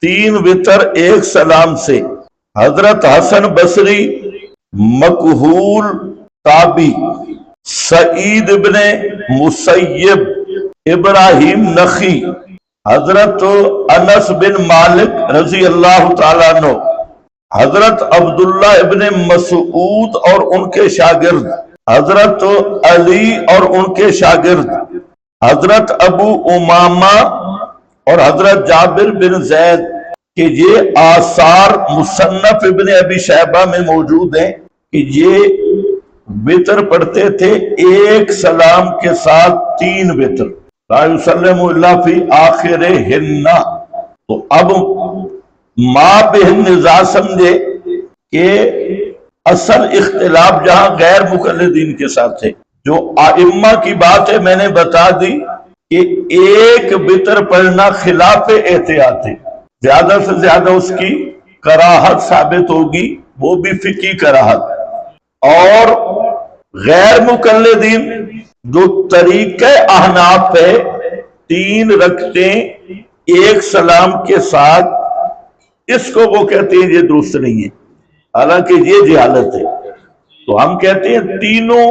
3 وطر 1 سلام سے۔ حضرت حسن بصری، مکحول تابی، سعید ابن مسیب، ابراہیم نخی، حضرت انس بن مالک رضی اللہ تعالیٰ عنہ، حضرت عبداللہ ابن مسعود اور ان کے شاگرد، حضرت علی اور ان کے شاگرد، حضرت ابو امامہ اور حضرت جابر بن زید کہ یہ آثار مصنف ابن ابی شیبہ میں موجود ہیں کہ یہ وطر پڑھتے تھے 1 سلام کے ساتھ 3 وطر، لا یسلم الا فی آخرہن۔ تو اب ما بہن نزاع سمجھے کہ اصل اختلاف جہاں غیر مقلدین کے ساتھ تھے، جو ائمہ کی بات ہے میں نے بتا دی کہ 1 وطر پڑھنا خلاف احتیاط ہے، زیادہ سے زیادہ اس کی کراہت ثابت ہوگی، وہ بھی فقہی کراہت۔ اور غیر مقلدین جو طریقہ احناف ہے 3 رکعتیں 1 سلام کے ساتھ، اس کو وہ کہتے ہیں یہ درست نہیں ہے، حالانکہ یہ جہالت ہے۔ تو ہم کہتے ہیں تینوں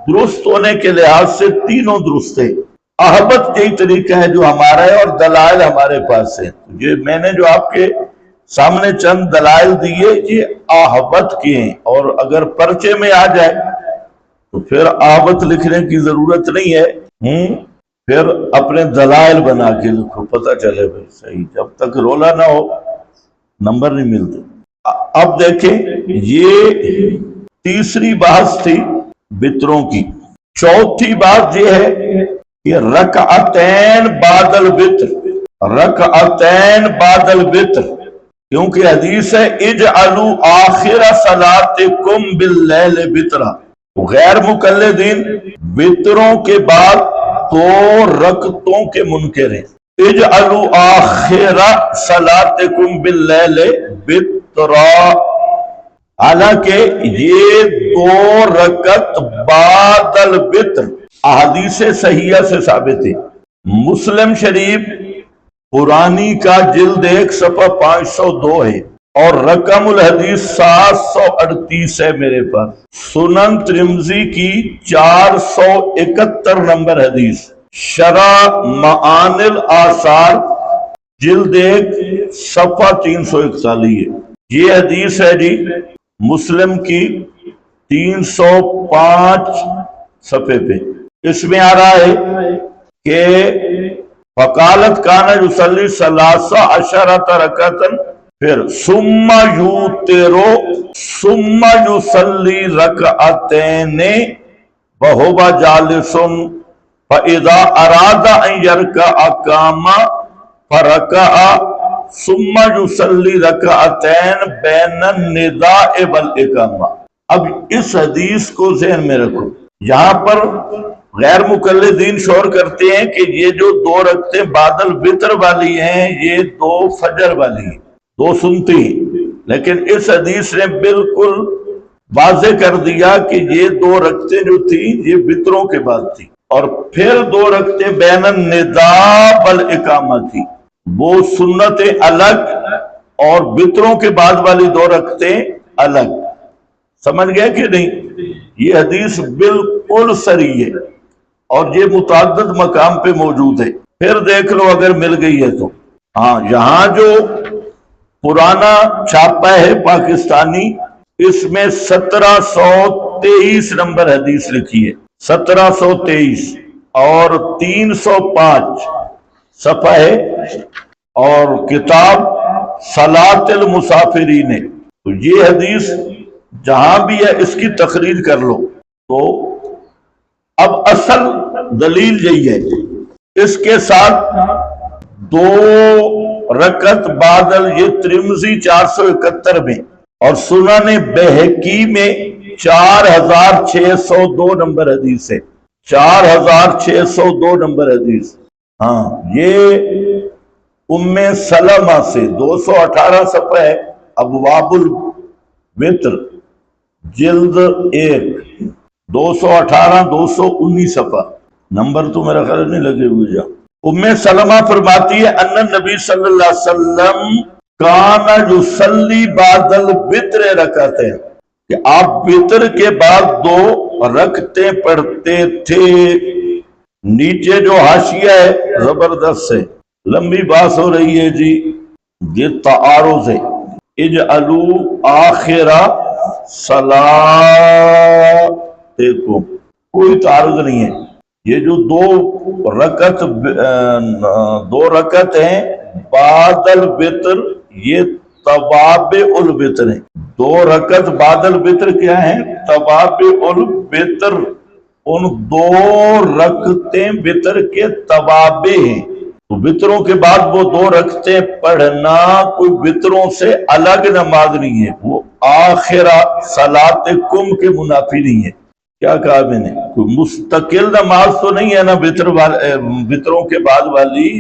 درست ہونے کے لحاظ سے تینوں درست ہے۔ احبت یہی طریقہ ہے جو ہمارا ہے اور دلائل ہمارے پاس ہے۔ یہ میں نے جو آپ کے سامنے چند دلائل دیے یہ احبت کے ہیں، اور اگر پرچے میں آ جائے تو پھر احبت لکھنے کی ضرورت نہیں ہے، پھر اپنے دلائل بنا کے لکھو، پتہ چلے بھائی صحیح، جب تک رولا نہ ہو نمبر نہیں ملتے۔ اب دیکھیں یہ تیسری بحث تھی وطروں کی۔ چوتھی بات یہ ہے کہ رکعتین بعد الوتر، رکعتین بعد الوتر، کیونکہ حدیث ہے اجعلوا آخر صلاتکم باللیل وطرا۔ غیر مقلدین وطروں کے بعد 2 رکعتوں کے منکر ہیں۔ اجعلوا آخر صلاتکم باللیل وطرا، حالانکہ یہ 2 رکعت بعد الوتر احادیث صحیحہ سے ثابت ہے۔ مسلم شریف پرانی کا جلد 1 صفحہ 502 ہے اور رقم الحدیث 738 ہے میرے پاس۔ سنن ترمذی کی 471 نمبر حدیث، شرح معانی الآثار جلد 1 صفحہ 341 ہے۔ یہ حدیث ہے جی مسلم کی 305 صفحے پہ۔ اس میں آ رہا ہے کہ فقالت کانا یصلی 13 رکعتن، پھر ثم یوترو ثم یصلی رکعتین وہو جالس فاذا اراد ان یرکع قام فرکع ثم یصلی رکعتین بین النداء والاقامہ۔ اب اس حدیث کو ذہن میں رکھو، یہاں پر غیر مقلدین شور کرتے ہیں کہ یہ جو 2 رکعتیں بعد الوتر والی ہیں یہ 2 فجر والی ہیں، 2 سنتی ہیں، لیکن اس حدیث نے بالکل واضح کر دیا کہ یہ 2 رکعتیں جو تھیں یہ وطروں کے بعد تھی، اور پھر 2 رکعتیں بین النداء والاقامہ تھی، وہ سنتیں الگ اور وطروں کے بعد والی 2 رکعتیں الگ۔ سمجھ گئے کہ نہیں؟ یہ حدیث بالکل صریح ہے اور یہ متعدد مقام پہ موجود ہے، پھر دیکھ لو اگر مل گئی ہے تو۔ ہاں یہاں جو پرانا چھاپا ہے پاکستانی، اس میں 1723 نمبر حدیث لکھی ہے، 1723 اور 305 صفحہ ہے، اور کتاب صلاۃ المسافرین ہے۔ تو یہ حدیث جہاں بھی ہے اس کی تخریج کر لو۔ تو اب اصل دلیل یہی ہے، اس کے ساتھ 2 رکعت بعد یہ ترمذی 471 میں اور سنن بہقی میں 4602 نمبر حدیث ہے، 4602 نمبر حدیث۔ ہاں یہ ام سلمہ سے 218 صفحہ ہے، ابواب الوتر جلد 1 218 219 صفحہ، نمبر تو میرا خیال نہیں لگے ہوئے جا۔ ام سلمہ فرماتی ہے ان نبی صلی اللہ علیہ وسلم کانا یصلی بعد الوتر رکعتین، کہ آپ وطر کے بعد 2 رکعتیں پڑھتے تھے۔ نیچے جو حاشیہ ہے زبردست ہے، لمبی بات ہو رہی ہے جی، یہ تعارض ہے۔ اجعلوا آخر صلاتکم، کوئی تعارض نہیں ہے۔ یہ جو 2 رکعت ہیں بعد الوتر، یہ توابع الوتر ہیں۔ 2 رکعت بعد الوتر کیا ہیں؟ توابع الوتر، ان 2 رکعتیں وتر کے توابع ہیں۔ تو وتروں کے بعد وہ 2 رکعتیں پڑھنا کوئی وتروں سے الگ نماز نہیں ہے، وہ آخر صلاتکم کے منافی نہیں ہے۔ کیا کہا میں نے؟ کوئی مستقل نماز تو نہیں ہے نا وتروں کے بعد والی،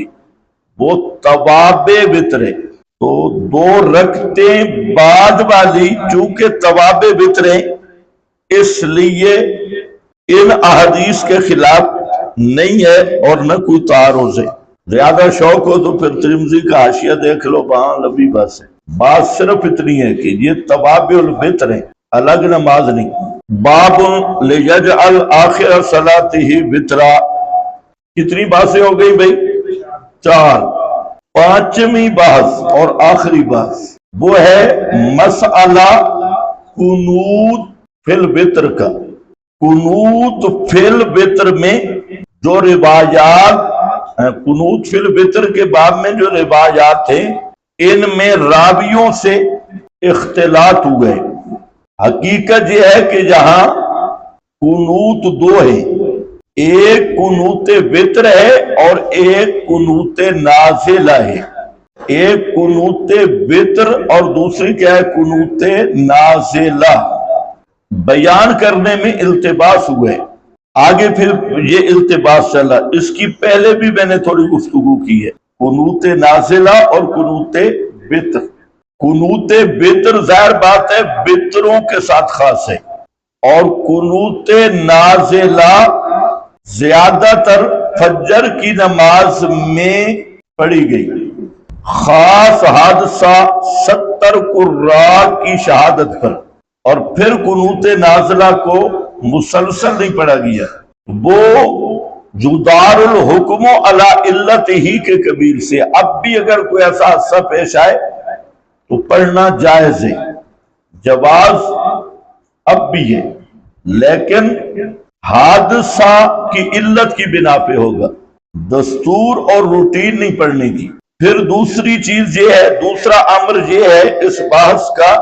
وہ توابع وتر ہے۔ تو 2 رکعتیں بعد والی چونکہ توابع وتر ہیں، اس لیے ان احادیث کے خلاف نہیں ہے اور نہ کوئی تعارض ہے۔ زیادہ شوق ہو تو پھر ترمذی کا حاشیہ دیکھ لو، وہاں لمبی بات ہے۔ بات صرف اتنی ہے کہ یہ توابع الوتر ہے، الگ نماز نہیں۔ باب لیجعل آخر صلاتہ وترا، کتنی باتیں ہو گئی بھائی؟ 4۔ 5ویں بحث اور آخری بحث وہ ہے مسئلہ قنوت فی الوتر کا۔ قنوت فی الوتر میں جو روایات، قنوت فی الوتر کے باب میں جو روایات ہیں، ان میں راویوں سے اختلاط ہوئے۔ حقیقت یہ ہے کہ جہاں قنوت 2 ہیں، ایک قنوت وتر ہے اور ایک قنوت نازلہ ہے۔ ایک قنوت وتر اور دوسری کیا ہے؟ قنوت نازلہ۔ بیان کرنے میں التباس ہوئے، آگے پھر یہ التباس چلا۔ اس کی پہلے بھی میں نے تھوڑی گفتگو کی ہے، قنوت نازلہ اور قنوت وتر۔ قنوت وتر ظاہر بات ہے وتروں کے ساتھ خاص ہے، اور قنوت نازلہ زیادہ تر فجر کی نماز میں پڑھی گئی۔ خاص حادثہ 70 قراء کی شہادت پر، اور پھر قنوت نازلہ کو مسلسل نہیں پڑھا گیا۔ وہ جدار الحکم علی علت ہی کے قبیل سے، اب بھی اگر کوئی ایسا حادثہ پیش آئے تو پڑھنا جائز ہے، جواز اب بھی ہے، لیکن حادثہ کی علت کی بنا پہ ہوگا، دستور اور روٹین نہیں پڑھنے کی۔ پھر دوسری چیز یہ ہے، دوسرا امر یہ ہے اس بحث کا